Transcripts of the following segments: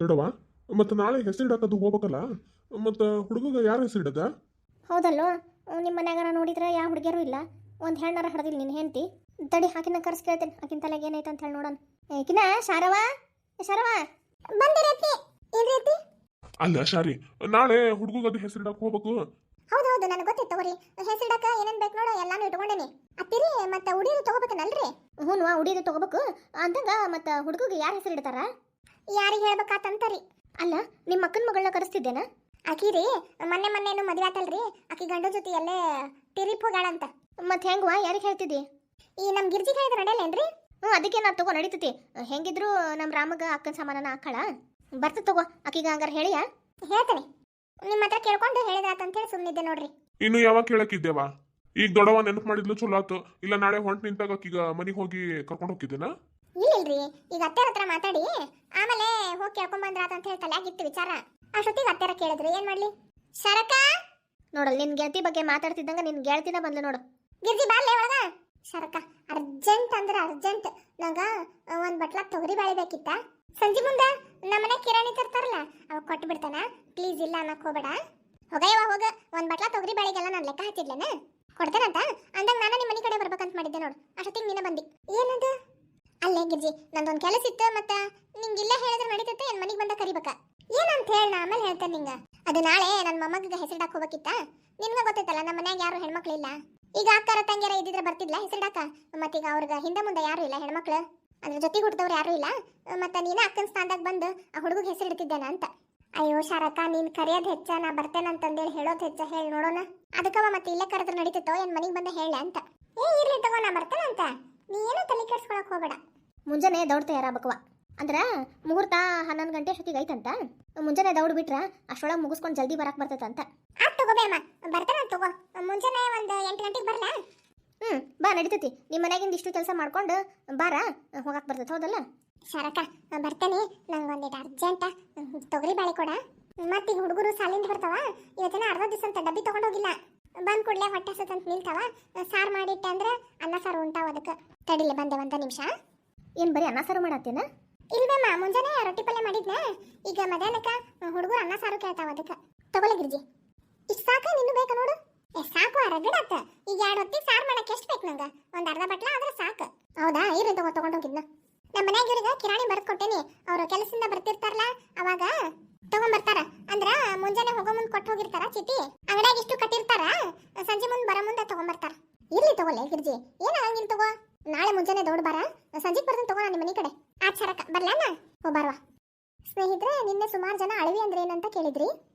ದೊಡವ ಮತ್ತು ನಾಳೆ ಹೆಸರಿಡಕ್ಕದು ಹೋಗ್ಬೇಕಲ್ಲ ಮತ್ತು ಹುಡುಗಗೆ ಯಾರು ಹೆಸರಿಡದ? ಹೌದಲ್ಲೋ, ನಿಮ್ಮ ಮನ್ಯಾಗ ನೋಡಿದ್ರೆ ಯಾವ ಹುಡುಗಿಯರು ಇಲ್ಲ. ಒಂದು ಹೆಣ್ಣಾರ ಹಡ್ದಿಲ್ಲ ನಿನ್ನ ಹೆಂಡತಿ. ತಡಿ ಆಕಿನ ಕರ್ಸಿ ಕೇಳ್ತೇನೆ, ಆಕಿನ ತಲೆಗೆ ಏನೈತೆ ಅಂತ ಹೇಳಿ ನೋಡೋಣ. ಏಕಿನ ಶಾರವಾ ಶಾರವಾ ಬಂದಿರತ್ತಿ ಏನ್ರಿ? ಅಲ್ಲ ಶಾರಿ, ನಾಳೆ ಹುಡುಗದು ಹೆಸರಿಡಕ್ಕೆ ಹೋಗ್ಬೇಕು. ಹೌದು ನನಗೆ ಗೊತ್ತಿತ್ತು ತಗೋರಿ. ಹೆಸರಿಡಕ ಏನೇನು ಬೇಕು ನೋಡು ಎಲ್ಲಾನು ಇಟ್ಕೊಂಡೇನಿ. ಅತ್ತಿರಿ ಮತ್ತೆ ಉಡಿದು ತಗೋಬೇಕನಲ್ರಿ? ಹ್ಞೂ ಉಡಿದು ತಗೋಬೇಕು ಅಂದಂಗ ಮತ್ತೆ ಹುಡುಗಿಗೆ ಯಾರು ಹೆಸರಿಡ್ತಾರ? ಯಾರಿಗೆ ಹೇಳ್ಬೇಕಾತಂತರಿ. ಅಲ್ಲ ನಿಮ್ಮ ಅಕ್ಕನ ಮಗಳನ್ನ ಕರೆಸ್ತಿದ್ದೇನ? ಆಕಿ ರೀ ಮೊನ್ನೆನು ಮದುವೆ ಆತಲ್ರಿ, ಆಕಿ ಗಂಡ ಜೊತೆ ಎಲ್ಲೇ ತಿರಿಪ್ ಹೋಗಾಳಂತ. ಮತ್ತೆ ಹೆಂಗವಾ ಯಾರಿಗೆ ಹೇಳ್ತಿದ್ದಿ? ಈ ನಮ್ಮ ಗಿರ್ಜಿಗೆ ಹೇಳಿದ್ರೆ ನಡೆಯಲ್ಲೇನ್ರಿ? ಅದಕ್ಕೆ ನಾ ತಗೋ ನಡೀತೈತಿ. ಹೆಂಗಿದ್ರು ನಮ್ಮ ರಾಮಗ ಅಕ್ಕನ ಸಮಾನನ ಹಾಕಳ ಬರ್ತದ ತಗೋ. ಆಕಿಗ ಹಂಗಾರ ಹೇಳಿಯಾ? ಹೇಳ್ತೇನೆ, ನಿಮ್ಮ ಹತ್ರ ಕೇಳ್ಕೊಂಡು ಹೇಳಿದಾತಂತ ಹೇಳಿ ಸುಮ್ಮನಿದ್ದೆ ನೋಡ್ರಿ. ಇನ್ನು ಯಾವಾಗ ಕೇಳಕ್ಕಿದ್ದೇವಾ? ಈಗ ದೊಡವ ನೆನಪು ಮಾಡಿದ್ಲು ಚಲೋ ಆತು. ಇಲ್ಲ ನಾಳೆ ಹೊಂಟ್ ನಿಂತಾಗ ಆಕಿಗ ಮನೆಗೆ ಹೋಗಿ ಕರ್ಕೊಂಡು ಹೋಗಿದ್ದೇನಾ? ಇಲ್ಲಲ್ರಿ, ಈಗ ಅತ್ತೆರ ಹತ್ರ ಮಾತಾಡಿ ಆಮೇಲೆ ಹೋಗಿ ಕೇಳ್ಕೊಂಡ್ ಬಂದ್ರಾತ ಅಂತ ಹೇಳಿ ತಲೆಯಾಗಿತ್ತು ವಿಚಾರ. ಅಷ್ಟೊತ್ತಿಗೆ ಅತ್ತೆರ ಕೇಳಿದ್ರು ಏನ್ ಮಾಡ್ಲಿ. ಶರಕ ನೋಡಲ್ ನಿನ್ ಗೆಳತಿ ಬಗ್ಗೆ ಮಾತಾಡ್ತಿದ್ದಂಗ ನಿನ್ ಗೆಳತಿನ ಬಂದ್ಲು ನೋಡು. ಗಿರ್ಜಿ ಬಾರ್ಲೆ ಒಳಗ. ಶರಕ ಅರ್ಜೆಂಟ್ ಅಂದ್ರೆ ಅರ್ಜೆಂಟ್, ನಂಗ ಒಂದ್ ಬಟ್ಲ ತೊಗರಿ ಬಾಳಿ ಬೇಕಿತ್ತ. ಸಂಜೆ ಮುಂದ ನಮ್ಮನೆ ಕಿರಾಣಿ ತರ್ತಾರಲ್ಲ ಅವ್ ಕೊಟ್ಟು ಬಿಡ್ತಾನ. ಪ್ಲೀಸ್ ಇಲ್ಲ ಅನ್ನಕ್ ಹೋಗ್ಬೇಡ. ಹೋಗಯ್ಯವ ಹೋಗ, ಒಂದ್ ಬಟ್ಲ ತೊಗರಿ ಬಾಳಿಗೆಲ್ಲ ನಾನು ಲೆಕ್ಕ ಹಾಕಿದ್ಲೇನ ಕೊಡ್ತೇನಂತ ಅಂದಂಗ ನಾನು ನಿಮ್ಮ ಮನೆ ಕಡೆ ಬರ್ಬೇಕಂತ ಮಾಡಿದ್ದೆ ನೋಡು. ಅಷ್ಟೊತ್ತಿಗೆ ನೀನ ಬಂದಿ. ಏನದು? ಅಲ್ಲೇ ಗಿರ್ಜಿ ನಂದೊಂದು ಕೆಲಸ ಇತ್ತು, ಮತ್ತ ನಿಂಗಿಲ್ಲ ಹೇಳಿದ್ರೆ ನಡೀತೈತೆ. ಏನ್ ಮನೆಗೆ ಬಂದ ಕರಿಬೇಕ ಏನಂತ ಹೇಳ ಆಮೇಲೆ ಹೇಳ್ತೇನೆ ನಿಂಗ. ಅದು ನಾಳೆ ನನ್ನ ಮೊಮ್ಮಗ ಹೆಸರಿಡಾಕ ಹೋಗ್ಬೇಕಿತ್ತ. ನಿನ್ಗ ಗೊತ್ತೈತಲ್ಲ ನಮ್ಮ ಮನ್ಯಾಗ ಯಾರು ಹೆಣ್ಮಕ್ಳಿಲ್ಲ. ಈಗ ಅಕ್ಕಾರ ತಂಗಿಯರ ಇದ್ದಿದ್ರೆ ಬರ್ತಿದ್ಲ ಹೆಸರಿಡಾಕ. ಮತ್ತೀಗ ಅವ್ರಿಗೆ ಹಿಂದೆ ಮುಂದೆ ಯಾರು ಇಲ್ಲ ಹೆಣ್ಮಕ್ಳು, ಅದ್ರ ಜೊತೆಗೆ ಹುಟ್ಟಿದವ್ರು ಯಾರು ಇಲ್ಲ. ಮತ್ತೆ ನೀನ ಅಕ್ಕನ ಸ್ಥಾನದಾಗ ಬಂದು ಆ ಹುಡುಗ ಹೆಸರಿಡ್ತಿದ್ದೇನ ಅಂತ. ಅಯ್ಯೋ ಶಾರಕ, ನೀನ್ ಕರೆಯೋದು ಹೆಚ್ಚ, ನಾ ಬರ್ತೇನಂತಂದೇಳಿ ಹೇಳೋದು ಹೆಚ್ಚ. ಹೇಳಿ ನೋಡೋಣ. ಅದಕ್ಕವ ಮತ್ತೆ ಇಲ್ಲೇ ಕರೆದ್ರೆ ನಡೀತಿತ್ತೋ ಏನ್ ಮನೆಗೆ ಬಂದ ಹೇಳ ಅಂತ. ಇರ್ಲಿ ತಗೋ, ನಾ ಬರ್ತೇನಂತ. ನೀ ಏನೋ ತಲೆ ಕೆಡ್ಸ್ಕೊಳಕ್ ಹೋಗ್ಬೇಡ. ಮುಂಜಾನೆ ದೌಡ್ ತಯಾರಾಗಬೇಕವ. ಅಂದ್ರ ಮುಹೂರ್ತ 11 ಗಂಟೆ ಅಷ್ಟೊತ್ತಿಗೆ ಐತಂತ. ಮುಂಜಾನೆ ದೌಡ್ ಬಿಟ್ರ ಅಷ್ಟೊಳಗೆ ಮುಗಿಸ್ಕೊಂಡು ಜಲ್ದಿ ಬರಕ್ ಬರ್ತೈತಂತ. ಆತ್ ತಗೋಬೇ ಅಮ್ಮ, ಬರ್ತೇನೆ ತಗೋ. ಮುಂಜಾನೆ ಒಂದು 8 ಗಂಟೆಗೆ ಬರ್ಲಾ? ಬಾ ನಡೀತೈತಿ. ನಿಮ್ಮ ಮನ್ಯಾಗಿಂದ ಇಷ್ಟು ಕೆಲಸ ಮಾಡ್ಕೊಂಡು ಬಾರ, ಹೋಗಕ್ ಬರ್ತೈತೆ. ಹೌದಲ್ಲ ಶರಕ? ಬರ್ತೇನೆ. ನಂಗೆ ಒಂದಿಟ್ಟು ಅರ್ಜೆಂಟ ತೊಗರಿ ಬಾಳೆ ಕೊಡ. ಮತ್ತೀಗ ಹುಡುಗರು ಸಾಲಿಂದ ಬರ್ತಾವ. ಇವತ್ತಿನ ಅರ್ಧ ದಿವಸ ಅಂತ ಡಬ್ಬಿ ತಗೊಂಡೋಗಿಲ್ಲ. ಬಂದ್ ಕೂಡಲೇ ಹೊಟ್ಟೆ ಹಸತಂತ ನಿಲ್ತಾವ. ಸಾರು ಮಾಡಿಟ್ಟೆ ಅಂದ್ರೆ ಅನ್ನ ಸಾರು ಉಂಟಾವ. ಅದಕ್ಕೆ ತಡಿಲೆ ಬಂದೆ ಒಂದು ನಿಮಿಷ. ಏನು ಬರೀ ಅನ್ನ ಸಾರು ಮಾಡತ್ತೇನ? ಇಲ್ವೇಮ್ಮ, ಮುಂಜಾನೆ ರೊಟ್ಟಿ ಪಲ್ಯ ಮಾಡಿದ್ನ. ಈಗ ಮಧ್ಯಾಹ್ನಕ್ಕೆ ಹುಡುಗರು ಅನ್ನ ಸಾರು ಕೇಳ್ತಾವ. ಅದಕ್ಕೆ ತಗೊಳ್ಳಿ ಗಿರ್ಜಿ. ಇಷ್ಟು ಸಾಕ? ನಿನ್ನೂ ಬೇಕಾ ನೋಡು. ಸಾಕು, ರಗಡಾತ. ಈಗ 2 ಹೊತ್ತಿಗೆ ಸಾರು ಮಾಡಕ್ಕೆ ಎಷ್ಟು ಬೇಕು ನಂಗೆ? ಒಂದು ಅರ್ಧ ಬಟ್ಲ ಆದ್ರೆ ಸಾಕು. ಹೌದಾ? ಇರು ತಗೊಂಡೋಗಿದ್ನ. ನಮ್ಮ ಮನ್ಯಾಗ ಇವ್ರಿಗೆ ಕಿರಾಣಿ ಬರ್ದು ಕೊಟ್ಟೇನಿ. ಅವರು ಕೆಲಸದಿಂದ ಬರ್ತಿರ್ತಾರಲ್ಲ ಅವಾಗ ತಗೊಂಡ್ಬರ್ತಾರ. ಅಂದ್ರ ಮುಂಜಾನೆ ಹೋಗೋ ಮುಂದೆ ಕೊಟ್ಟು ಹೋಗಿರ್ತಾರ ಚೀಟಿ. ಅಂಗಡಿಯಾಗ ಇಷ್ಟು ಕಟ್ಟಿರ್ತಾರ, ಸಂಜೆ ಮುಂದೆ ಬರೋ ಮುಂದೆ ತಗೊಂಡ್ಬರ್ತಾರ. ಇರ್ಲಿ ತಗೊಳ್ಳೆ ಗಿರ್ಜಿ, ಏನಾಗಂಗಿಲ್ಲ ತಗೋ. ನಾಳೆ ಮುಂಜಾನೆ ದೌಡ್ ಬಾರ, ಸಂಜೆಗೆ ಬರ್ತಾನೆ ತಗೋ. ನಿಮ್ಮ ಮನೆ ಕಡೆ ಆಚ್ ಶರಕ ಬರ್ಲಾನ? ಹೋ ಬಾರ್ವಾ. ಸ್ನೇಹಿತರೆ, ನಿನ್ನೆ ಸುಮಾರು ಜನ ಅಳವಿ ಅಂದ್ರೆ ಏನಂತ ಕೇಳಿದ್ರಿ.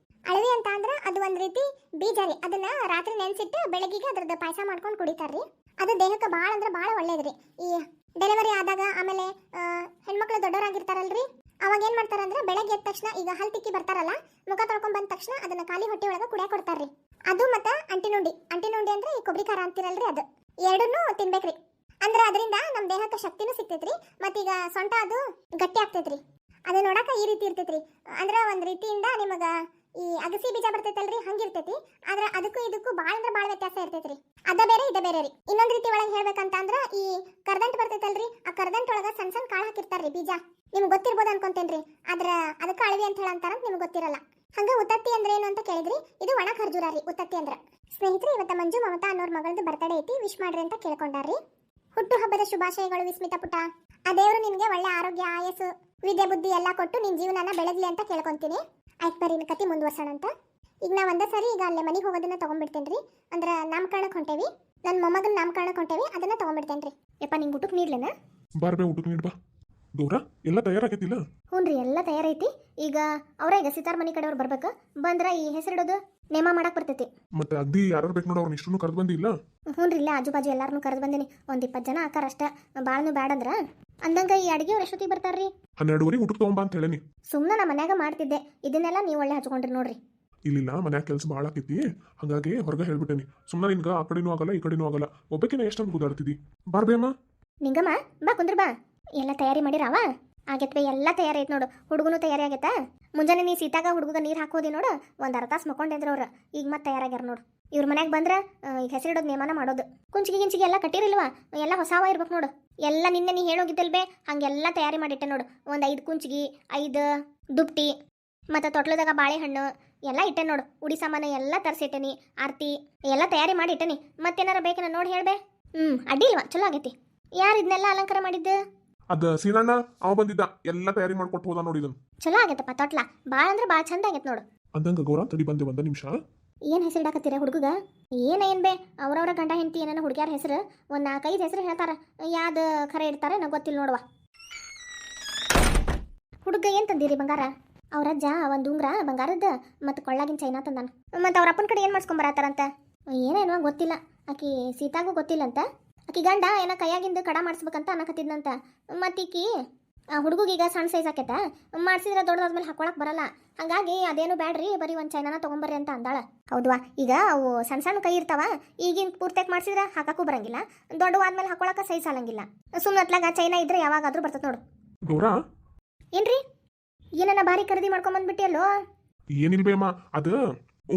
ಅಳವಿ ಅಂತ ಅಂದ್ರೆ ಅದು ಒಂದ್ ರೀತಿ ಬೀಜ ರೀ. ಅದನ್ನ ರಾತ್ರಿ ನೆನ್ಸಿಟ್ಟು ಬೆಳಗಿಗೆ ಅದ್ರದ್ದು ಪಾಯಸ ಮಾಡ್ಕೊಂಡು ಕುಡಿತಾರ್ರಿ. ಅದು ದೇಹಕ್ಕೆ ಭಾಳ ಅಂದ್ರೆ ಭಾಳ ಒಳ್ಳೇದ್ರಿ. ಈ ಡೆಲಿವರಿ ಆದಾಗ ಆಮೇಲೆ ಹೆಣ್ಮಕ್ಳು ದೊಡ್ಡವರಾಗಿರ್ತಾರಲ್ರಿ, ಅವಾಗ ಏನ್ ಮಾಡ್ತಾರಂದ್ರೆ ಬೆಳಗ್ಗೆ ಎದ್ದ ತಕ್ಷಣ ಈಗ ಹಲ್ ತಿಕ್ಕಿ ಬರ್ತಾರಲ್ಲ, ಮುಖ ತೊಳ್ಕೊಂಡ್ ಬಂದ ತಕ್ಷಣ ಅದನ್ನ ಖಾಲಿ ಹೊಟ್ಟೆ ಒಳಗೆ ಕುಡಿಯಾಕ ಕೊಡ್ತಾರ್ರಿ. ಅದು ಮತ್ತ ಅಂಟಿನುಂಡಿ ಅಂದ್ರೆ ಈ ಕೊಬ್ಬರಿ ಖಾರ ಅಂತಿರಲ್ರಿ, ಅದು ಎರಡನ್ನೂ ತಿನ್ಬೇಕ್ರಿ. ಅಂದ್ರ ಅದರಿಂದ ನಮ್ಮ ದೇಹಕ್ಕೆ ಶಕ್ತಿನೂ ಸಿಗ್ತೈತ್ರಿ. ಮತ್ತೀಗ ಸೊಂಟ ಅದು ಗಟ್ಟಿ ಆಗ್ತೈತ್ರಿ. ಅದು ನೋಡಕ ಈ ರೀತಿ ಇರ್ತೈತ್ರಿ. ಅಂದ್ರ ಒಂದ್ ರೀತಿಯಿಂದ ನಿಮಗ ಈ ಅಗಸಿ ಬೀಜ ಬರ್ತೈತಲ್ರಿ, ಹಂಗಿರ್ತೈತಿ. ಆದ್ರೆ ಅದಕ್ಕೂ ಇದಕ್ಕೂ ಭಾಳ ಅಂದ್ರೆ ಭಾಳ ವ್ಯತ್ಯಾಸ ಇರ್ತೈತ್ರಿ. ಅದ ಬೇರೆ ಇದ ಬೇರೆ ರೀ. ಇನ್ನೊಂದ್ ರೀತಿ ಒಳಗೆ ಹೇಳ್ಬೇಕಂತ ಅಂದ್ರ ಈ ಕರ್ದಂಟ್ ಬರ್ತೈತಲ್ರಿ, ಆ ಕರ್ದಂಟ್ ಒಳಗ ಸಣ್ಣ ಸಣ್ಣ ಕಾಳು ಹಾಕಿರ್ತಾರ್ರಿ, ಬೀಜ. ನಿಮ್ಗೆ ಗೊತ್ತಿರ್ಬೋದು ಅನ್ಕೊಂತೇನ್ರಿ. ಆದ್ರ ಅದಕ್ಕೆ ಅಳವಿ ಅಂತ ಹೇಳಂತಾರಂತ ನಿಮ್ಗೆ ಗೊತ್ತಿರಲ್ಲ. ಹಂಗ ಉತ್ತತ್ತಿ ಅಂದ್ರೆ ಏನು ಅಂತ ಕೇಳಿದ್ರಿ, ಇದು ಒಣ ಖರ್ಜೂರ ರೀ ಉತ್ತತ್ತಿ ಅಂದ್ರ. ಸ್ನೇಹಿತರೆ, ಇವತ್ತ ಮಂಜು ಮಮತಾ ಅನ್ನೋರ್ ಮಗಳದ್ದು ಬರ್ತಡೇ ಐತಿ, ವಿಶ್ ಮಾಡ್ರಿ ಅಂತ ಕೇಳ್ಕೊಂಡಾರ್ರಿ. ಹುಟ್ಟು ಹಬ್ಬದ ಶುಭಾಶಯಗಳು ವಿಸ್ಮಿತಾ ಪುಟ. ಆ ದೇವರು ನಿನ್ಗೆ ಒಳ್ಳೆ ಆರೋಗ್ಯ, ಆಯಸ್ಸು, ವಿದ್ಯೆ ಬುದ್ಧಿ ಎಲ್ಲ ಕೊಟ್ಟು ನಿನ್ ಜೀವನನ ಬೆಳಗ್ಲಿ ಅಂತ ಕೇಳ್ಕೊಂತೀನಿ. ಆಯ್ತು ಬರ್ರಿ, ಇನ್ನು ಕತಿ ಮುಂದುವರ್ಸೋಣ ಅಂತ. ಈಗ ನಾ ಒಂದೇ ಸರಿ ಈಗ ಅಲ್ಲೇ ಮನೆಗೆ ಹೋಗೋದನ್ನ ತಗೊಂಡ್ಬಿಡ್ತೇನ್ರಿ. ಅಂದ್ರ ನಾಮಕರಣಕ್ಕೆ ಹೊಂಟೇವಿ, ನನ್ನ ಮೊಮ್ಮಗನ ನಾಮಕರಣಕ್ಕೆ ಹೊಂಟೇವಿ, ಅದನ್ನ ತಗೊಂಡ್ಬಿಡ್ತೇನ್ರಿ. ಯಪ್ಪ ನಿಂಗೆ ಊಟಕ್ಕೆ ನೀಡ್ಲೇನ? ಬಾರ್ಬೇ, ಊಟಕ್ಕೆ ನೀಡ್ ಬಾ. ಗೌರ, ಎಲ್ಲ ತಯಾರಾಗೈತಿಲ್ಲ? ಹ್ಞೂ ಎಲ್ಲ ತಯಾರೈತಿ. ಈಗ ಅವರೇ ಈಗ ಸಿತಾರ್ ಮನೆ ಕಡೆಯವ್ರು ಬರ್ಬೇಕು. ಬಂದ್ರ ಈ ಹೆಸರಿಡೋದು ನೇಮ ಮಾಡಕ್ ಬರ್ತೈತಿ. ಮತ್ತೆ ಅಗ್ದಿ ಯಾರು ಬೇಕು ನೋಡು, ಅವ್ರನ್ನ ಇಷ್ಟನ್ನು ಕರೆದು ಬಂದಿಲ್ಲ? ಹ್ಞೂ ಇಲ್ಲ ಆಜು ಬಾಜು ಎಲ್ಲಾರನ್ನೂ ಕರೆದು ಬಂದಿನಿ. ಒಂದು 20 ಜನ ಆಕಾರ ಅಷ್ಟ, ಭಾಳನು ಬ್ಯಾಡಂದ್ರ. ಅಂದಂಗ ಈ ಅಡಿಗೆ ಅವ್ರು ಎಷ್ಟೊತ್ತಿಗೆ ಬರ್ತಾರ್ರಿ? 12ವರೆಗೆ ಊಟಕ್ಕೆ ತಗೊಂಬಾ ಅಂತ ಹೇಳೇನಿ. ಸುಮ್ಮನೆ ನಾ ಮನ್ಯಾಗ ಮಾಡ್ತಿದ್ದೆ, ಇದನ್ನೆಲ್ಲ ನೀವು ಒಳ್ಳೆ ಹಚ್ಕೊಂಡ್ರಿ ನೋಡ್ರಿ. ಇಲ್ಲಿಲ್ಲ, ಮನ್ಯಾಗ ಕೆಲಸ ಭಾಳ ಆಕೈತಿ, ಹಾಗಾಗಿ ಹೊರಗೆ ಹೇಳ್ಬಿಟ್ಟೇನಿ. ಸುಮ್ಮನೆ ನಿನ್ಗ ಆ ಕಡೆನೂ ಆಗಲ್ಲ ಈ ಕಡೆನೂ ಆಗಲ್ಲ, ಒಬ್ಬಕಿನ ಎಷ್ಟೊಂದು ಗುದಾಡ್ತಿದ್ದಿ. ಬಾರ್ಬೇಮ್ಮ. ನಿಂಗಮ್ಮ ಬಾ ಕುಂದ್ರ ಬಾ. ಎಲ್ಲ ತಯಾರಿ ಮಾಡಿರಾವ? ಆಗೈತೆ ಬೇ, ಎಲ್ಲ ತಯಾರಿ ಐತೆ ನೋಡು. ಹುಡುಗನು ತಯಾರಿ ಆಗೈತಾ. ಮುಂಜಾನೆ ನೀ ಸೀತಾಗ ಹುಡುಗ ನೀರು ಹಾಕೋದಿ ನೋಡು, ಒಂದು ಅರ್ಧ ತಾಸು ಮಕ್ಕೊಂಡಿದ್ರು ಅವ್ರು. ಈಗ ಮತ್ತೆ ತಯಾರಾಗ್ಯಾರ ನೋಡು. ಇವ್ರ ಮನ್ಯಾಗ ಬಂದ್ರೆ ಈಗ ಹೆಸರಿಡೋದು ನೇಮನ ಮಾಡೋದು. ಕುಂಚಿಗೆ ಎಲ್ಲ ಕಟ್ಟಿರಿಲ್ವಾ? ಎಲ್ಲ ಹೊಸಾವ ಇರ್ಬೇಕು ನೋಡು. ಎಲ್ಲ ನಿನ್ನೆ ನೀ ಹೇಳೋಗಿದ್ದಲ್ ಬೇ, ಹಂಗೆಲ್ಲ ತಯಾರಿ ಮಾಡಿಟ್ಟೆ ನೋಡು. ಒಂದು 5 ಕುಂಚಿಗೆ, 5 ದುಪ್ಟಿ ಮತ್ತು ತೊಟ್ಲದಾಗ ಬಾಳೆಹಣ್ಣು ಎಲ್ಲ ಇಟ್ಟೆ ನೋಡು. ಉಡಿ ಸಾಮಾನು ಎಲ್ಲ ತರಿಸಿಟ್ಟೇನಿ. ಆರತಿ ಎಲ್ಲ ತಯಾರಿ ಮಾಡಿ ಇಟ್ಟೇನಿ. ಮತ್ತೇನಾರ ಬೇಕೇನ ನೋಡಿ ಹೇಳ್ಬೇ. ಅಡ್ಡಿ ಇಲ್ವಾ, ಚಲೋ ಆಗೈತಿ. ಯಾರು ಇದನ್ನೆಲ್ಲ ಅಲಂಕಾರ ಮಾಡಿದ್ದು? ಅದ ಸೀನಣ್ಣ ಅವ ಬಂದಿದ್ದ, ಎಲ್ಲ ತಯಾರಿ ಮಾಡ್ಕೊಟ್ಟು ಹೋದ ನೋಡಿ ಇದನ್ನ. ಚಲೋ ಆಗೈತಪ್ಪ ತೊಟ್ಲ, ಭಾಳ ಅಂದ್ರೆ ಭಾಳ ಚಂದ ಆಗೈತೆ ನೋಡು. ಅಂದಂಗ ಗೌರ ತಡಿ ಬಂದೆ ಒಂದ ನಿಮಿಷ. ಏನು ಹೆಸರು ಇಡಾಕತ್ತೀರ ಹುಡುಗ? ಏನ್ ಬೇ, ಅವ್ರವ್ರ ಗಂಡ ಹೆಂಡತಿ ಏನೇನೋ ಹುಡುಗ್ಯಾರ ಹೆಸರು ಒಂದು 4-5 ಹೆಸರು ಹೇಳ್ತಾರ. ಯಾವ್ದು ಖರೆ ಇಡ್ತಾರೆ ನಂಗೆ ಗೊತ್ತಿಲ್ಲ ನೋಡುವ. ಹುಡುಗ ಏನು ತಂದಿರಿ ಬಂಗಾರ? ಅವ್ರ ಅಜ್ಜ ಒಂದು ಉಂಗ್ರ ಬಂಗಾರದ್ದು ಮತ್ತು ಕೊಳ್ಳಾಗಿನ ಚೈನಾ ತಂದಾನ. ಮತ್ತು ಅವ್ರ ಅಪ್ಪನ ಕಡೆ ಏನು ಮಾಡ್ಸ್ಕೊಂಬರತ್ತಾರಂತ ಏನೇನೋ ಗೊತ್ತಿಲ್ಲ. ಆಕಿ ಸೀತಾಗೂ ಗೊತ್ತಿಲ್ಲಂತ. ಆಕಿ ಗಂಡ ಏನೋ ಕೈಯಾಗಿಂದು ಕಡ ಮಾಡಿಸ್ಬೇಕಂತ ಅನ್ನಕತ್ತಿದ್ನಂತ. ಮತ್ತೀಕಿ ಹುಡುಗೀಗ ಸಣ್ಣ ಸೈಜ್ ಆಕೈತ, ಮಾಡಿಸಿದ್ರೆ ದೊಡ್ಡದಾದ್ಮೇಲೆ ಹಾಕೊಳಕ್ ಬರಲ್ಲ. ಹಂಗಾಗಿ ಅದೇನು ಬ್ಯಾಡ್ರಿ, ಬರೀ ಒಂದು ಚೈನಾನ ತೊಗೊಂಬರ್ರಿ ಅಂತ ಅಂದಾಳ. ಹೌದ್ವಾ, ಈಗ ಅವು ಸಣ್ಣ ಸಣ್ಣ ಕೈ ಇರ್ತಾವ, ಈಗಿನ ಪೂರ್ತಿಯಾಗಿ ಮಾಡಿಸಿದ್ರೆ ಹಾಕಕ್ಕೂ ಬರಂಗಿಲ್ಲ, ದೊಡ್ಡವಾದ್ಮೇಲೆ ಹಾಕೊಳಕ ಸೈಜ್ ಸಾಲಂಗಿಲ್ಲ. ಸುಮ್ಮನೆ ಅತ್ಲಾಗ ಚೈನಾ ಇದ್ರೆ ಯಾವಾಗಾದ್ರೂ ಬರ್ತದೆ ನೋಡು. ಗೌರ ಏನ್ರಿ ಏನನ್ನ ಭಾರಿ ಖರೀದಿ ಮಾಡ್ಕೊಂಬಂದ್ಬಿಟ್ಟಿಯಲ್ಲೋ? ಏನಿಲ್ ಬೇಮ್ಮ, ಅದು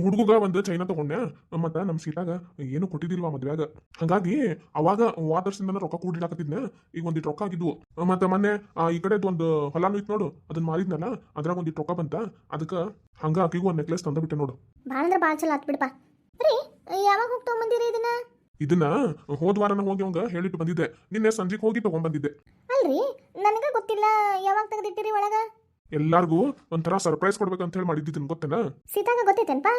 ಹುಡುಗ ಒಂದು ಚೈನಾ ತಗೊಂಡೆ. ಮತ್ತ ನಮ್ಮ ಸೀತಾಗ ಏನು ಕೊಟ್ಟಿದ್ದಿಲ್ವಾ ಮದ್ವ್ಯಾಗ. ಹಂಗಾಗಿ ಅವಾಗ ವಾದರ್ಸಿಂದ ರೊಕ್ಕ ಕೂಡಿಲಾಕತ್ತಿದ್ನೆ. ಈಗ ಒಂದಿಟ್ಟು ರೊಕ್ಕ ಆಗಿದ್ವು. ಮತ್ತೆ ಮೊನ್ನೆ ಈ ಕಡೆದು ಒಂದು ಹೊಲಾನು ಇತ್ತು ನೋಡು, ಅದನ್ನ ಮಾರಿದ್ನಲ್ಲ, ಅದ್ರಾಗ ಒಂದಿಟ್ಟು ರೊಕ್ಕ ಬಂತ. ಅದಕ್ಕೆ ಹಂಗ ಆಕಿಗೂ ಒಂದು ನೆಕ್ಲೆಸ್ ತಂದ ನೋಡು. ಭಾಳ ಅಂದ್ರೆ ಭಾಳ ಚಲೋ ಆತ್ ಬಿಡಪ್ಪ. ರೀ ಯಾವಾಗ ಹೋಗಿ ತಗೊಂಬಂದಿರಿ ಇದನ್ನ ಹೋದ್ವಾರನ ಹೋಗಿ ಅವಂಗ ಹೇಳಿಟ್ಟು ಬಂದಿದ್ದೆ. ನಿನ್ನೆ ಸಂಜೆಗೆ ಹೋಗಿ ತಗೊಂಡ್ಬಂದಿದ್ದೆ. ಅಲ್ರಿ ನನಗ ಗೊತ್ತಿಲ್ಲ, ಯಾವಾಗ ತೆಗೆದಿಟ್ಟಿರಿ ಒಳಗ? ಎಲ್ಲಾರ್ಗೂ ಒಂಥರ ಸರ್ಪ್ರೈಸ್ ಕೊಡ್ಬೇಕಂತ ಹೇಳಿ ಮಾಡಿದ್ದಿದ್ದನ್ ಗೊತ್ತೇನ? ಸೀತಾಗ ಗೊತ್ತೈತೇನ್ಪಾ?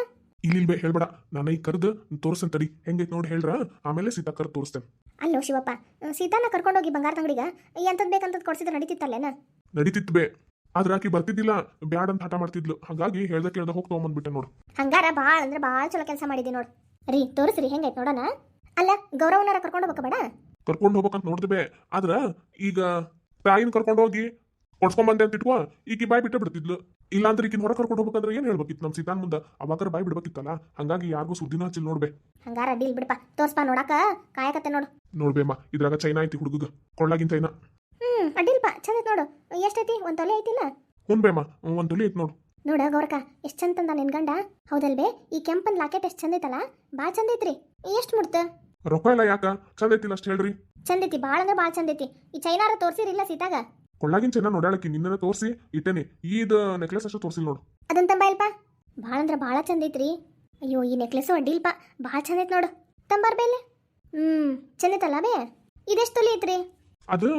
ಇಲ್ಲಿಲ್ಬೇ ಹೇಳ್ಬೇಡ, ನಾನು ಈಗ ಕರೆದು ತೋರಿಸ್ತೇನೆ ತಡಿ. ಹೆಂಗೈತೆ ನೋಡಿ ಹೇಳ್ರ, ಆಮೇಲೆ ಸೀತಾ ಕರೆದು ತೋರಿಸ್ತೇನೆ. ಅಲ್ಲೋ ಶಿವಪ್ಪ, ಸೀತಾನ ಕರ್ಕೊಂಡೋಗಿ ಬಂಗಾರದ ಅಂಗಡಿಗ ಎಂತದ್ ಬೇಕಂತದ್ ಕೊಡ್ಸಿದ್ರೆ ನಡೀತಿತ್ತಲ್ಲೇನ? ನಡೀತಿತ್ತು ಬೇ, ಆದ್ರೆ ಆಕಿ ಬರ್ತಿದ್ದಿಲ್ಲ, ಬ್ಯಾಡ್ ಅಂತ ಹಠ ಮಾಡ್ತಿದ್ಲು. ಹಾಗಾಗಿ ಹೇಳ್ದ ಕೇಳ್ದ ಹೋಗಿ ತಗೊಂಡ್ಬಂದ್ಬಿಟ್ಟೆ ನೋಡು. ಹಂಗಾರ ಭಾಳ ಅಂದ್ರೆ ಭಾಳ ಚಲೋ ಕೆಲಸ ಮಾಡಿದಿ ನೋಡು. ರೀ ತೋರಿಸ್ರಿ ಹೆಂಗೈತೆ ನೋಡೋಣ. ಅಲ್ಲ ಗೌರವನಾರ ಕರ್ಕೊಂಡು ಹೋಗ್ಬೇಕ ಬೇಡ? ಕರ್ಕೊಂಡು ಹೋಗ್ಬೇಕಂತ ನೋಡ್ದೆ, ಆದ್ರ ಈಗ ತಾಯಿನ ಕರ್ಕೊಂಡು ಹೋಗಿ ಕೊಡ್ಸ್ಕೊಂಬಂದೆ ಅಂತ ಇಟ್ಕೋ, ಈಕಿ ಬಾಯ್ ಬಿಟ್ಟೆ ಬಿಡ್ತಿದ್ಲು. ಇಲ್ಲಾಂದ್ರೆ ಈಕಿನ ಹೊರ ಕರ್ಕೊಂಡು ಹೋಗ್ಬೇಕಂದ್ರೆ ಏನ್ ಹೇಳ್ಬೇಕಿತ್ತು ನಮ್ಮ ಸೀತಾನ್ ಮುಂದೆ? ಅವಾಗಾರ ಬಾಯ್ ಬಿಡ್ಬೇಕಿತ್ತಲ್ಲ. ಹಂಗಾಗಿ ಯಾರಿಗೂ ಸುದ್ದಿನ ಹಚ್ಚಿಲ್ ನೋಡ್ಬೇ. ಹಂಗಾರ ಅಡ್ಡಿಲ್ ಬಿಡಪ್ಪ, ತೋರ್ಸ್ಪಾ ನೋಡಾಕ ಕಾಯಕತ್ತೆ ನೋಡು. ನೋಡ್ಬೇಮ್ಮ, ಇದ್ರಾಗ ಚೈನಾ ಐತಿ ಹುಡುಗ, ಕೊಳ್ಳಾಗಿನ ಚೈನಾ. ಅಡ್ಡಿಲ್ಪ, ಚಂದ ನೋಡು. ಎಷ್ಟೈತಿ? ಒಂದು ತೊಲೆ ಐತಿಲ್ಲ? ಹುನ್ಬೇಮ್ಮ, ಒಂದು ತೊಲಿ ಐತಿ ನೋಡು. ನೋಡ ಗೌರಕ, ಎಷ್ಟು ಚಂದ ತಂದ ನಿನ್ ಗಂಡ. ಹೌದಲ್ಬೇ, ಈ ಕೆಂಪನ್ ಲಾಕೆಟ್ ಎಷ್ಟು ಚಂದ ಐತಲ್ಲ, ಭಾಳ ಚಂದ ಐತ್ರಿ. ಎಷ್ಟು ಮುಡ್ತ? ರೊಕ್ಕ ಎಲ್ಲ ಯಾಕ? ಚಂದ ಐತಿಲ್ಲ ಅಷ್ಟು ಹೇಳ್ರಿ. ಚಂದ ಐತಿ, ಭಾಳ ಅಂದ್ರೆ ಭಾಳ ಚಂದ ಐತಿ. ಈ ಚೈನಾರ ತೋರ್ಸಿರಿಲ್ಲ ಸೀತಾಗ? ಕೊಳ್ಳಾಗಿನ ಚೈನಾ ನೋಡ್ಯಾಳಕಿ, ನಿನ್ನ ತೋರಿಸಿ ಇಟ್ಟೇನಿ. ಈದ ನೆಕ್ಲೆಸ್ ಅಷ್ಟು ತೋರಿಸಿಲ್ಲ ನೋಡು. ಅದನ್ನ ತಂಬ ಇಲ್ಪ, ಭಾಳ ಅಂದ್ರೆ ಭಾಳ ಚಂದ ಐತ್ರಿ. ಅಯ್ಯೋ ಈ ನೆಕ್ಲೆಸು ಅಡ್ಡಿಲ್ಪ, ಭಾಳ ಚಂದ ಐತಿ ನೋಡು. ತಂಬಾರ್ ಬೇಲೆ. ಚಂದ ಐತಲ್ಲ ಬೇ. ಇದೆಷ್ಟು ತೊಲಿ ಐತ್ರಿ? ಅದು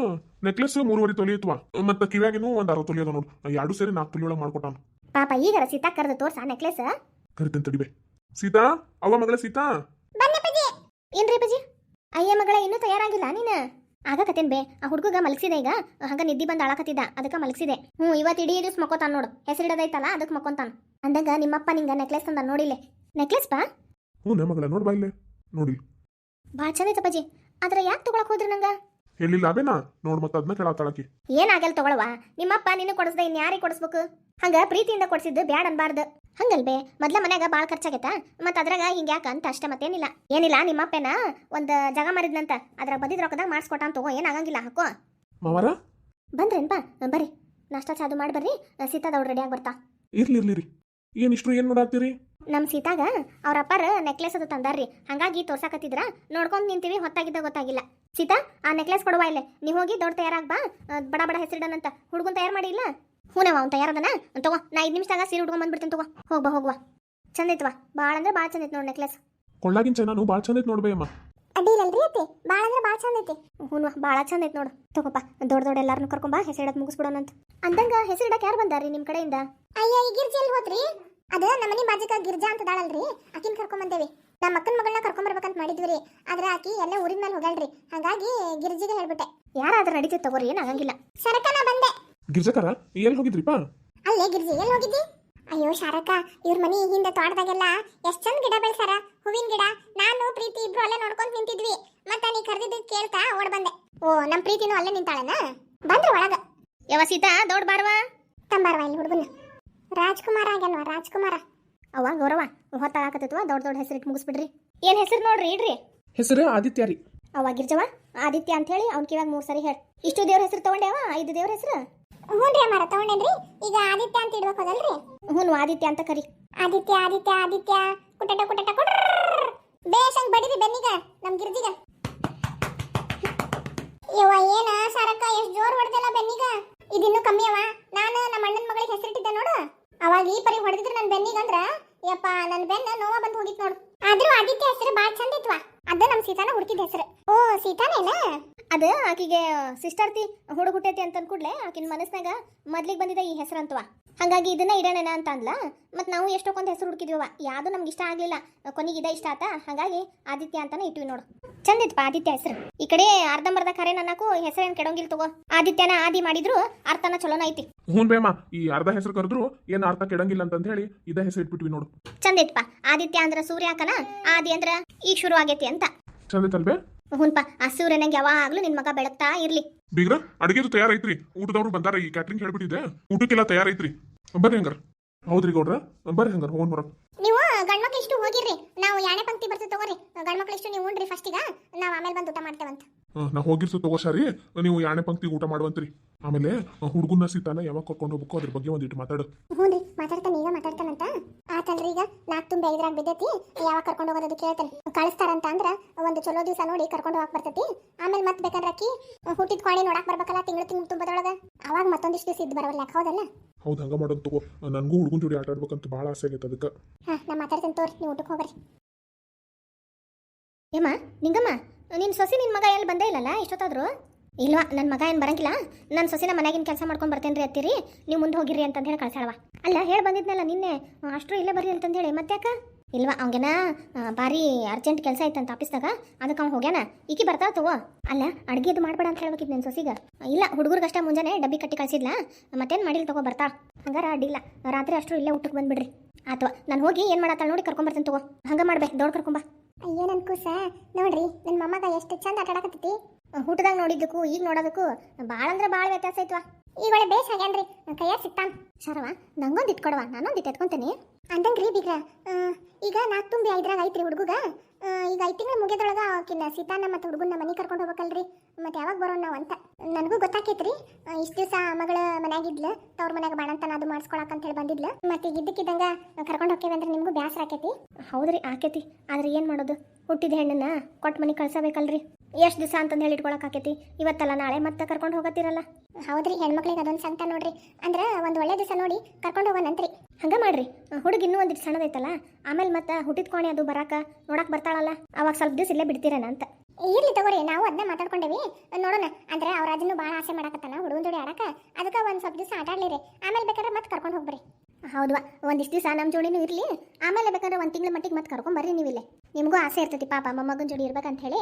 ನೆಕ್ಲೆಸ್ 3.5 ತೊಲಿ ಐತ್ವಾ. ಮತ್ತೆ ಕಿವ್ಯಾಗಿನೂ ಒಂದು 6 ತೊಲಿ ಅದ ನೋಡು. 2 ಸೇರಿ 4 ತೊಲಿ ಒಳಗೆ ಮಾಡ್ಕೊಟ್ಟಾನ. ಪಾಪ ಈಗಾರ ಸೀತಾ ಕರೆದು ತೋರ್ಸ ನೆಕ್ಲೆಸ್. ಕರಿತೇನೆ ತಡಿಬೇ. ಸೀತಾ, ಅವ್ವ ಮಗಳ ಸೀತಾ. ಏನ್ರಿ ಬಜಿ? ಅಯ್ಯ ಮಗಳ ಇನ್ನೂ ತಯಾರಾಗಿಲ್ಲ ನೀನು? ಆಗಕತ್ತೇನ್ ಬೇ, ಆ ಹುಡುಗ ಮಲಗಿಸಿದೆ ಈಗ. ಹಂಗ ನಿದ್ದಿ ಬಂದು ಅಳಕತ್ತಿದ್ದ, ಅದಕ್ಕೆ ಮಲಗಿಸಿದೆ. ಇವತ್ತು ಇಡೀ ದಿವ್ಸ ಮಕ್ಕೋತಾನ ನೋಡು. ಹೆಸರಿಡದೈತಲ್ಲ ಅದಕ್ಕೆ ಮಕ್ಕೊಂತಾನ. ಅಂದಾಗ ನಿಮ್ಮಪ್ಪ ನಿಂಗ ನೆಕ್ಲೆಸ್ ತಂದ ನೋಡಿಲ್ಲ. ನೆಕ್ಲೆಸ್ ಬಾ. ಹ್ಞೂ ಮಗಳ ನೋಡ್ ಬಾ ಇಲ್ಲೇ ನೋಡಿ. ಭಾಳ ಚಂದ ಐತ ಬಜಿ. ಆದ್ರೆ ಯಾಕೆ ತಗೊಳಕ್ ಹೋದ್ರಿ ನಂಗ? ಹೇಳಿಲ್ಲ ಅವೇನಾ? ನೋಡ್ ಮತ್ತೆ ಅದನ್ನ ಕೇಳತ್ತಾಳಕಿ. ಏನಾಗಲ್ ತಗೊಳವಾ, ನಿಮ್ಮಪ್ಪ ನಿನ್ನ ಕೊಡಿಸ್ದೆ ಇನ್ ಯಾರಿಗೆ ಕೊಡಿಸ್ಬೇಕು? ಹಂಗ ಪ್ರೀತಿಯಿಂದ ಕೊಡ್ಸಿದ್ದು ಬ್ಯಾಡ್ ಅನ್ಬಾರ್ದು. ಹಂಗಲ್ಬೇ, ಮೊದ್ಲ ಮನ್ಯಾಗ ಭಾಳ ಖರ್ಚಾಗೈತ, ಮತ್ತೆ ಅದ್ರಾಗ ಹಿಂಗ್ಯಾಕ ಅಂತ ಅಷ್ಟೇ, ಮತ್ತೇನಿಲ್ಲ. ಏನಿಲ್ಲ, ನಿಮ್ಮಪ್ಪನ ಒಂದು ಜಾಗ ಮಾರಿದ್ನಂತ, ಅದ್ರ ಬದಿದ್ ರೊಕ್ಕದಾಗ ಮಾಡಿಸ್ಕೊಟ್ಟಾನ ತಗೋ, ಏನಾಗಂಗಿಲ್ಲ, ಹಾಕೋ. ಮಾವಾರ ಬಂದ್ರೇನ್ಪಾ? ಬರ್ರಿ, ನಾಷ್ಟಾ ಚಾದು ಮಾಡಿ ಬರ್ರಿ. ಸೀತಾದವ್ರು ರೆಡಿಯಾಗಿ ಬರ್ತಾ. ಇರ್ಲಿ ಏನ್ ಇಷ್ಟು ಏನ್ ಮಾಡಾತ್ತೀರಿ? ನಮ್ಮ ಸೀತಾಗ ಅವ್ರ ಅಪ್ಪಾರ ನೆಕ್ಲೆಸ್ ಅದು ತಂದಾರ್ರಿ, ಹಂಗಾಗಿ ತೋರ್ಸಾಕತ್ತಿದ್ರ ನೋಡ್ಕೊಂಡ್ ನಿಂತೀವಿ. ಹೊತ್ತಾಗಿದ್ದ ಗೊತ್ತಾಗಿಲ್ಲ. ಸೀತಾ, ಆ ನೆಕ್ಲೆಸ್ ಕೊಡುವ ಇಲ್ಲೇ. ನೀವು ಹೋಗಿ ದೊಡ್ಡ ತಯಾರಾಗ ಬಾ, ಬಡ ಬಡ ಹೆಸರಿಡನಂತ. ಹುಡುಗನ್ ತಯಾರು ಮಾಡಿ ಇಲ್ಲ? ಹೂನವ, ಅವ್ನು ತಯಾರದನ ತಗೋ. ನಾ 5 ನಿಮಿಷದಾಗ ಸೀರೆ ಉಡ್ಕೊಂಡ್ ಬಂದ್ಬಿಡ್ತೀನಿ ತಗೋ. ಹೋಗ್ವಾ ಚಂದ ಐತ್ವಾ, ಭಾಳ ಅಂದ್ರೆ ಭಾಳ ಚಂದ ಐತಿ ನೋಡಿ ನೆಕ್ಲೆಸ್. ಕೊಳ್ಳಾಗಿನ ಚೈನಾನು ಭಾಳ ಚಂದ ಐತಿ ನೋಡ್ಬೇ ಅಮ್ಮ. ಅಡ್ಡಿಲ್ಲಲ್ರಿ ಅತ್ತಿ, ಭಾಳ ಅಂದ್ರೆ ಭಾಳ ಚಂದ ಐತಿ. ಹೂನ್ವಾ, ಭಾಳ ಚಂದ ಐತಿ ನೋಡು. ತಗೋಪ್ಪ, ದೊಡ್ಡ ಎಲ್ಲಾರನ್ನು ಕರ್ಕೊಂಬಾ, ಹೆಸರಿಡತ್ ಮುಗಿಸ್ಬಿಡೋಣಂತ. ಅಂದಂಗ ಹೆಸರಿಡಕ್ ಯಾರು ಬಂದಾರ್ರಿ ನಿಮ್ ಕಡೆಯಿಂದ? ಅಯ್ಯ, ಈ ಗಿರ್ಜಿ ಎಲ್ಲಿ ಹೋದ್ರಿ? ಅದ ನಮ್ಮನಿ ಬಾಜುಕ ಗಿರ್ಜಾ ಅಂತ ದಾಳಲ್ರಿ, ಆಕಿನ ಕರ್ಕೊಂಬಂದೇವಿ. ನಮ್ಮ ಅಕ್ಕನ ಮಗಳನ್ನ ಕರ್ಕೊಂಬರ್ಬೇಕಂತ ಮಾಡಿದ್ವಿ, ಆದ್ರೆ ಆಕಿ ಎಲ್ಲ ಊರಿನ ಮೇಲೆ ಹೋಗಲ್ರಿ, ಹಾಗಾಗಿ ಗಿರ್ಜಿಗೆ ಹೇಳ್ಬಿಟ್ಟೆ. ಯಾರಾದ್ರೂ ನಡೀತಿತ್ತು ತಗೋರಿ, ಏನಾಗಂಗಿಲ್ಲ. ಶರಕನ ಬಂದೆ. ಗಿರ್ಜಕರ ಎಲ್ಲಿ ಹೋಗಿದ್ರಿಪಾ? ಅಲ್ಲೇ ಗಿರ್ಜಿ, ಎಲ್ಲಿ ಹೋಗಿದ್ದಿ? ಅಯ್ಯೋ ಶಾರಕ, ಇವ್ರ ಮನಿ ಹಿಂದೆ ತೋಟದಾಗೆಲ್ಲ ಎಷ್ಟ್ ಚಂದ ಗಿಡ ಬೆಳ್ಸಾರ, ಹೂವಿನ ಗಿಡ. ನಾನು ಪ್ರೀತಿ ಇಬ್ರು ಅಲ್ಲೇ ನೋಡ್ಕೊಂತ ನಿಂತಿದ್ವಿ. ಮತ್ತ ನೀ ಕರೆದಿದ್ದು ಕೇಳ್ತಾ ಓಡ್ ಬಂದೆ. ಓ, ನಮ್ ಪ್ರೀತಿನೂ ಅಲ್ಲೇ ನಿಂತಾಳನ? ಬಂದ್ರ ಒಳಗ. ಯಾವ ಸೀತಾ, ದೊಡ್ಡ ಬಾರ್ವಾ. ತಂಬಾರ್ವಾ ಇಲ್ಲಿ ಹುಡುಗನ. ರಾಜ್ಕುಮಾರ ಆಗ್ಯಾನವಾ, ರಾಜ್ಕುಮಾರ. ಅವ ಗೌರವ ಹೊತ್ತಾಗತ್ತತ್ವ, ದೊಡ್ಡ ಹೆಸರಿಗೆ ಮುಗಿಸ್ಬಿಡ್ರಿ. ಏನ್ ಹೆಸರು ನೋಡ್ರಿ, ಇಡ್ರಿ. ಹೆಸರು ಆದಿತ್ಯ ರೀ. ಅವ ಗಿರ್ಜವ ಆದಿತ್ಯ ಅಂತ ಹೇಳಿ ಅವ್ನ ಕಿವಾಗ 3 ಸರಿ ಹೇಳಿ. ಇಷ್ಟು ದೇವ್ರ ಹೆಸರು ತಗೊಂಡ್ಯಾವ? 5 ದೇವ್ರ ಹೆಸರು? ಹ್ಞೂನ್ರಿ ಅಮ್ಮಾರ, ತಗೊಂಡೇನ್ರಿ. ಈಗ ಆದಿತ್ಯ ಅಂತ ಇಡ್ಬೇಕು ಅದಲ್ರಿ? ಹ್ಞೂ, ಆದಿತ್ಯ ಅಂತ ಕರಿ. ಆದಿತ್ಯ ಆದಿತ್ಯ ಆದಿತ್ಯ ಕುಟಟ ಕುಟಟ ಕುಟ್ರ ಬೇಷಂಗ್ ಬಡಿರಿ ಬೆನ್ನಿಗ ನಮ್ ಗಿರ್ಜಿಗ. ಯವ್ವ, ಏನ ಸಾರಕ್ಕ, ಎಷ್ಟು ಜೋರ್ ಹೊಡೆದಲ್ಲ ಬೆನ್ನಿಗ. ಇದಿನ್ನೂ ಕಮ್ಮಿ ಅವ. ನಾನು ನಮ್ಮ ಅಣ್ಣನ ಮಗಳಿಗೆ ಹೆಸರಿಟ್ಟಿದ್ದೆ ನೋಡು, ಅವಾಗ ಈ ಪರಿ ಹೊಡೆದಿದ್ರು ನನ್ನ ಬೆನ್ನಿಗಂದ್ರ ಯಪ್ಪ ನನ್ನ ಬೆನ್ನ ನೋವ ಬಂದು ಹೋಗಿತ್ತು ನೋಡು. ಆದ್ರೂ ಆದಿತ್ಯ ಹೆಸರು ಬಾಳ್ ಚಂದ ಇತ್ವಾ. ಅದ ನಮ್ಮ ಸೀತಾನ ಹುಡುಕಿದ ಹೆಸರು. ಓ ಸೀತಾನೇನ? ಅದ ಆಕಿಗೆ ಸಿಸ್ಟರ್ತಿ ಹುಡುಗ ಹುಟ್ಟೈತಿ ಅಂತ ಕೂಡ್ಲೆ ಆಕಿನ ಮನಸ್ನಾಗ ಮೊದ್ಲಿಗೆ ಬಂದಿದೆ ಈ ಹೆಸರು ಅಂತವಾ. ಹಂಗಾಗಿ ಇದನ್ನ ಇಡೋಣ ಅಂತ ಅಂದ್ಲ. ಮತ್ ನಾವು ಎಷ್ಟೊಂದು ಹೆಸರು ಹುಡುಕಿದ್ವವ, ಯಾವ್ದು ನಮ್ಗೆ ಇಷ್ಟ ಆಗ್ಲಿಲ್ಲ. ಕೊನೆಗೆ ಇದ ಇಷ್ಟ ಆತ, ಹಾಗಾಗಿ ಆದಿತ್ಯ ಅಂತಾನೆ ಇಟ್ವಿ ನೋಡು. ಚಂದ ಇತ್ಪ ಆದಿತ್ಯ ಹೆಸರು. ಈ ಕಡೆ ಅರ್ಧಂಬರ್ಧ ಕರೆ ನನ್ನಕು ಹೆಸರೇನ್ ಕೆಡೋಂಗಿಲ್ಲ ತಗೋ. ಆದಿತ್ಯನ ಆದಿ ಮಾಡಿದ್ರು ಅರ್ಥನ ಚಲೋನ ಐತಿ. ಹ್ಞೂ ಬೇಮ, ಈ ಅರ್ಧ ಹೆಸರು ಕರೆದ್ರು ಏನ್ ಅರ್ಥ ಕೆಡಂಗಿಲ್ಲ ಅಂತ ಹೇಳಿ ಇದ ಹೆಸರು ಇಟ್ಬಿಟ್ವಿ ನೋಡು. ಚಂದ ಇತ್ಪ. ಆದಿತ್ಯ ಅಂದ್ರ ಸೂರ್ಯಾಕನ, ಆದಿ ಅಂದ್ರ ಈಗ ಶುರು ಆಗೈತಿ ಅಂತ. ಚಂದ ಐತಲ್ಬೇ? ಹುನ್ಪ, ಆ ಸೂರ್ಯನಂಗೆ ಯಾವಾಗ್ಲೂ ನಿನ್ ಮಗ ಬೆಳಗ್ತಾ ಇರ್ಲಿ. ಬೀಗ್ರ ಅಡಿಗೆದು ತಯಾರೈತ್ರಿ, ಊಟದವ್ರು ಬಂದಾರ. ಈ ಕ್ಯಾಟ್ರಿಂಗ್ ಹೇಳ್ಬಿಟ್ಟಿದ್ದೆ, ಊಟಕ್ಕೆಲ್ಲ ತಯಾರೈತ್ರಿ. ಬರ್ರಿ ಹಂಗಾರ. ಹೌದ್ರಿ ಗೌಡ್ರ, ಬರ್ರಿ ಹಂಗಾರ ಹೋಗೋಣ ಬರೋಣ. ನೀವು ಗಂಡ್ಮಕ್ಳು ಇಷ್ಟು ಹೋಗಿರ್ರಿ, ನಾವು ಯಾಣೆ ಪಂಕ್ತಿ ಬರ್ತದೆ ತಗೋರಿ. ಗಂಡ್ಮಕ್ಳು ಇಷ್ಟು ನೀವು ಉಂಡ್ರಿ ಫಸ್ಟಿಗ, ನಾವು ಆಮೇಲೆ ಬಂದು ಊಟ ಮಾಡ್ತೇವಂತ. ನಾ ಹೋಗಿರ್ಸು ತಗೋ ಶಾರಿ, ನೀವು ಯಾಣೆ ಪಂಕ್ತಿ ಊಟ ಮಾಡುವಂತ್ರಿ. ಆಮೇಲೆ ಹುಡುಗನ ಸೀತಾನ ಯಾವಾಗ ಕರ್ಕೊಂಡು ಹೋಗ್ಬೇಕು ಅದ್ರ ಬಗ್ಗೆ ಒಂದಿಟ್ಟು ಮಾತಾಡು. ಹ್ಞೂ ಮಾತಾಡ್ತಾನೆ, ಈಗ ಮಾತಾಡ್ತಾನಂತ. ಆತಲ್ರಿ ಈಗ 4 ತುಂಬಿ 5 ಬಿದ್ದೈತಿ, ಯಾವಾಗ ಕರ್ಕೊಂಡು ಹೋಗೋದು ಕೇಳ್ತಾನೆ. ಕಳಿಸ್ತಾರಂತ ಅಂದ್ರ ಒಂದು ಚಲೋ ದಿವಸ ನೋಡಿ ಕರ್ಕೊಂಡು ಹೋಗಕ್ ಬರ್ತೈತಿ. ಆಮೇಲೆ ಮತ್ತೆ ಬೇಕಾದ್ರೆ ಅಕ್ಕಿ ಹುಟ್ಟಿದ ಕೋಣಿ ನೋಡಕ್ ಬರ್ಬೇಕಲ್ಲ, ತಿಂಗಳು ತುಂಬದೊಳಗ, ಅವಾಗ ಮತ್ತೊಂದಿಷ್ಟು ದಿವಸ ಇದ್ದು ಬರೋಲ್ಲ. ಹೌದಲ್ಲ? ಹೌದು, ಹಂಗ ಮಾಡೋದು ತಗೋ. ನನಗೂ ಹುಡುಗನ ಜೋಡಿ ಆಟ ಆಡ್ಬೇಕಂತ ಭಾಳ ಆಸೆ ಆಗೈತೆ ಅದಕ್ಕೆ. ನಾ ಮಾತಾಡ್ತೇನೆ ತೋರಿ, ನೀವು ಊಟಕ್ಕೆ ಹೋಗ್ರಿ. ಏಮ್ಮ ನಿಂಗಮ್ಮ, ನಿನ್ನ ಸೊಸಿ ನಿನ್ನ ಮಗ ಎಲ್ಲಿ ಬಂದೇ ಇಲ್ಲಲ್ಲ ಇಷ್ಟೊತ್ತಾದ್ರು? ಇಲ್ವಾ, ನನ್ನ ಮಗ ಏನು ಬರಂಗಿಲ್ಲ. ನನ್ನ ಸೊಸಿನ ಮನೆಗಿನ ಕೆಲಸ ಮಾಡ್ಕೊಂಡು ಬರ್ತೇನೆ ಅತ್ತೀರಿ, ನೀವು ಮುಂದೆ ಹೋಗಿರಿ ಅಂತ ಹೇಳಿ ಕಳ್ಸಾಳವ. ಅಲ್ಲ ಹೇಳಿ ಬಂದಿದ್ನಲ್ಲ ನಿನ್ನೆ, ಅಷ್ಟರು ಇಲ್ಲೇ ಬರ್ರಿ ಅಂತಂದೇಳಿ ಮತ್ತೆ ಯಾಕ? ಇಲ್ವಾ, ಅವಂಗೆನ ಭಾರಿ ಅರ್ಜೆಂಟ್ ಕೆಲಸ ಐತಂತ ಆಫೀಸ್ದಾಗ, ಅದಕ್ಕೆ ಅವ್ನು ಹೋಗ್ಯಾನ. ಈಕಿ ಬರ್ತಾವ ತಗೋ. ಅಲ್ಲ ಅಡುಗೆದು ಮಾಡ್ಬೇಡ ಅಂತ ಹೇಳ್ಬೇಕಿತ್ತು ನನ್ನ ಸೊಸಿಗ. ಇಲ್ಲ, ಹುಡುಗರಿಗಷ್ಟೇ ಮುಂಜಾನೆ ಡಬ್ಬಿ ಕಟ್ಟಿ ಕಳಿಸಿದ್ಲ, ಮತ್ತೇನು ಮಾಡಿಲ್ಲ ತಗೋ, ಬರ್ತಾ. ಹಂಗಾರ ಅಡ್ಡಿಲ್ಲ, ರಾತ್ರಿ ಅಷ್ಟರು ಇಲ್ಲೇ ಊಟಕ್ಕೆ ಬಂದ್ಬಿಡ್ರಿ. ಅಥವಾ ನಾನು ಹೋಗಿ ಏನು ಮಾಡತ್ತಾಳ ನೋಡಿ ಕರ್ಕೊಂಬರ್ತೇನೆ ತಗೋ. ಹಂಗೆ ಮಾಡ್ಬೇಕು, ದೊಡ್ಡ ಕರ್ಕೊಂಬ. ಅಯ್ಯೋ ನನ್ನ ಕೂಸ ನೋಡ್ರಿ, ನನ್ನ ಮೊಮ್ಮಗ ಎಷ್ಟು ಚಂದ ಆಟ ಆಡಕತ್ತೈತಿ. ಊಟದಾಗ ನೋಡಿದ್ದಕ್ಕೂ ಈಗ ನೋಡೋದಕ್ಕೂ ಭಾಳ ಅಂದ್ರೆ ಭಾಳ ವ್ಯತ್ಯಾಸ ಐತ್ವಾ. ಈಗ ಒಳ್ಳೆ ಬೇಸ್ ಆಗ್ಯಾನ್ರಿ, ಕೈಯಾಗ ಸಿಕ್ತಾನ. ಶರವ ನಂಗೊಂದು ಇಟ್ಕೊಡವ, ನಾನೊಂದು ಇಟ್ಕೊಂತೇನೆ ಅಂದಂಗ್ರಿ. ಬೀಗ್ರ ಈಗ 4 ತುಂಬಿ 5 ಐತ್ರಿ ಹುಡುಗ. ಈಗ 5 ತಿಂಗಳು ಮುಗಿದ್ರೊಳಗ ಆಕಿನ ಸೀತಾನ ಮತ್ತು ಹುಡುಗನ ಮನೆ ಕರ್ಕೊಂಡು ಹೋಗ್ಬೇಕಲ್ರಿ. ಮತ್ತೆ ಯಾವಾಗ ಬರೋಣ ನಾವು ಅಂತ ನನಗೂ ಗೊತ್ತಾಕೈತ್ರಿ. ಇಷ್ಟು ದಿವಸ ಮಗಳ ಮನ್ಯಾಗಿದ್ಲು, ತವ್ರ ಮನ್ಯಾಗ ಬಾಣಂತನ ಅದು ಮಾಡಿಸ್ಕೊಳಕ್ ಅಂತ ಹೇಳಿ ಬಂದಿದ್ಲು. ಮತ್ತೆ ಈಗ ಇದ್ದಕ್ಕಿದ್ದಂಗ ಕರ್ಕೊಂಡು ಹೋಗ್ತೇವೆ ಅಂದ್ರೆ ನಿಮಗೂ ಬೇಸರ ಆಕೈತಿ. ಹೌದ್ರಿ ಆಕೈತಿ, ಆದ್ರೆ ಏನು ಮಾಡೋದು, ಹುಟ್ಟಿದ ಹೆಣ್ಣನ್ನ ಕೊಟ್ಟು ಮನೆ ಕಳ್ಸಬೇಕಲ್ರಿ. ಎಷ್ಟು ದಿವಸ ಅಂತಂದು ಹೇಳಿ ಇಟ್ಕೊಳಕ್ ಆಕೈತಿ. ಇವತ್ತಲ್ಲ ನಾಳೆ ಮತ್ತೆ ಕರ್ಕೊಂಡು ಹೋಗತ್ತಿರಲ್ಲ. ಹೌದ್ರಿ, ಹೆಣ್ಮಕ್ಳಿಗೆ ಅದೊಂದು ಸಂಕಟ ನೋಡ್ರಿ. ಅಂದ್ರೆ ಒಂದು ಒಳ್ಳೆ ದಿವಸ ನೋಡಿ ಕರ್ಕೊಂಡು ಹೋಗೋಣಂತ್ರಿ. ಹಂಗ ಮಾಡ್ರಿ. ಹುಡುಗ ಇನ್ನೂ ಒಂದಿಟ್ಟು ಸಣ್ಣದೈತಲ್ಲ, ಆಮೇಲೆ ಮತ್ತೆ ಹುಟ್ಟಿದ ಕೋಣೆ ಅದು ಬರಾಕ ನೋಡಕ್ ಬರ್ತಾಳಲ್ಲ, ಅವಾಗ ಸ್ವಲ್ಪ ದಿವಸ ಇಲ್ಲೇ ಬಿಡ್ತೀರೇನ ಅಂತ. ಇರ್ಲಿ ತಗೋರಿ, ನಾವು ಅದನ್ನ ಮಾತಾಡ್ಕೊಂಡೇವಿ. ನೋಡೋಣ. ಅಂದ್ರೆ ಅವ್ರ ಅದನ್ನು ಭಾಳ ಆಸೆ ಮಾಡಕತ್ತಾನ ಹುಡುಗನ ಜೋಡಿ ಆಡಕ, ಅದಕ್ಕೆ ಒಂದು ಸ್ವಲ್ಪ ದಿವಸ ಆಟ ಆಡ್ಲಿರಿ, ಆಮೇಲೆ ಬೇಕಾದ್ರೆ ಮತ್ತೆ ಕರ್ಕೊಂಡು ಹೋಗ್ಬರಿ. ಹೌದವಾ, ಒಂದಿಷ್ಟು ದಿವಸ ನಮ್ಮ ಜೋಡಿನೂ ಇರಲಿ, ಆಮೇಲೆ ಬೇಕಾದ್ರೆ 1 ತಿಂಗಳ ಮಟ್ಟಿಗೆ ಮತ್ತೆ ಕರ್ಕೊಂಬರ್ರಿ ನೀವಿಲ್ಲೇ. ನಿಮಗೂ ಆಸೆ ಇರ್ತೈತಿ ಪಾಪ ಮೊಮ್ಮಗನ ಜೋಡಿ ಇರ್ಬೇಕಂತ ಹೇಳಿ.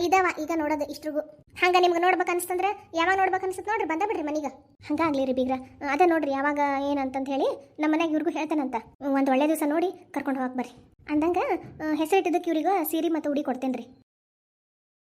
ಇದಾವ ಈಗ ನೋಡೋದು ಇಷ್ಟ್ರಿಗೂ. ಹಂಗೆ ನಿಮ್ಗೆ ನೋಡ್ಬೇಕು ಅನ್ಸ್ತಂದ್ರೆ ಯಾವಾಗ ನೋಡ್ಬೇಕು ಅನ್ಸುತ್ತೆ ನೋಡ್ರಿ, ಬಂದ ಬಿಡ್ರಿ ಮನೀಗ. ಹಂಗಾಗ್ಲಿ ರೀ ಬೀಗ್ರ. ಅದೇ ನೋಡ್ರಿ ಯಾವಾಗ ಏನಂತಂತ ಹೇಳಿ ನಮ್ಮ ಮನೆಗೆ ಇವ್ರಿಗೂ ಹೇಳ್ತೇನಂತ. ಒಂದು ಒಳ್ಳೆ ದಿವಸ ನೋಡಿ ಕರ್ಕೊಂಡು ಹೋಗಕ್ಕೆ ಬರ್ರಿ. ಅಂದಂಗೆ ಹೆಸರಿಟ್ಟಿದ್ದಕ್ಕೆ ಇವ್ರಿಗೆ ಸೀರೆ ಮತ್ತು ಉಡಿ ಕೊಡ್ತೇನೆ ರೀ.